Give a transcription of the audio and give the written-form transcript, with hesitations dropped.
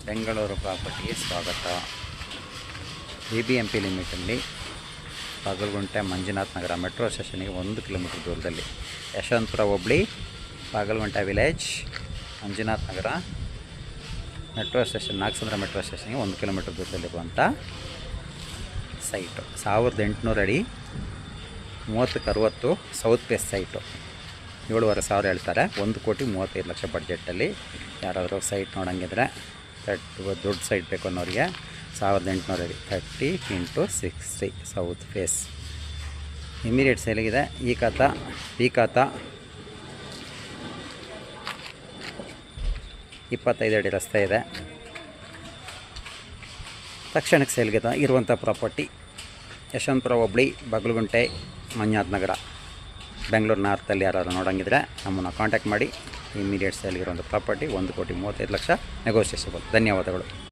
ಬೆಂಗಳೂರು ಪ್ರಾಪರ್ಟಿಗೆ ಸ್ವಾಗತ. BBMP ಲಿಮಿಟಲ್ಲಿ ಬಾಗಲಗುಂಟೆ ಮಂಜುನಾಥ್ ನಗರ metro ಸ್ಟೇಷನ್ಗೆ 1 kilometre ದೂರದಲ್ಲಿ, ಯಶವಂತಪುರ ಹೋಬಳಿ ಬಾಗಲಗುಂಟೆ ವಿಲೇಜ್ ಮಂಜುನಾಥ್ ನಗರ ಮೆಟ್ರೋ ಸ್ಟೇಷನ್, ನಾಗಸಂದ್ರ ಮೆಟ್ರೋ ಸ್ಟೇಷನ್ಗೆ 1 ಕಿಲೋಮೀಟರ್ ದೂರದಲ್ಲಿರುವಂಥ ಸೈಟು. 1800 ಅಡಿ 30/60 ಸೌತ್ ಫೇಸ್ ಸೈಟು. 7,500 ಹೇಳ್ತಾರೆ. 1,35,00,000 ಬಡ್ಜೆಟಲ್ಲಿ ಯಾರಾದರೂ ಸೈಟ್ ನೋಡೋಂಗಿದ್ರೆ, ದೊಡ್ಡ ಸೈಟ್ ಬೇಕು ಅನ್ನೋರಿಗೆ 1800 ಅಡಿ 30 × 60 ಸೌತ್ ಫೇಸ್ ಇಮಿಡಿಯೇಟ್ ಸೇಲಿಗಿದೆ. ಈ ಖಾತಾ ಬಿ ಖಾತಾ 25 ಅಡಿ ರಸ್ತೆ ಇದೆ. ತಕ್ಷಣಕ್ಕೆ ಸೇಲ್ಗೆ ಇರುವಂಥ ಪ್ರಾಪರ್ಟಿ ಯಶವಂತಪುರ ಹೋಬಳಿ ಬಾಗಲಗುಂಟೆ ಮಂಜುನಾಥ್ ನಗರ ಬೆಂಗಳೂರು ನಾರ್ತಲ್ಲಿ ಯಾರಾದರೂ ನೋಡೋಂಗಿದ್ರೆ ನಮ್ಮನ್ನು ಕಾಂಟ್ಯಾಕ್ಟ್ ಮಾಡಿ. ಇಮಿಡಿಯೇಟ್ ಸೇಲ್ಗಿರುವಂಥ ಪ್ರಾಪರ್ಟಿ 1,35,00,000 ನೆಗೋಷಿಯೇಷಬಲ್. ಧನ್ಯವಾದಗಳು.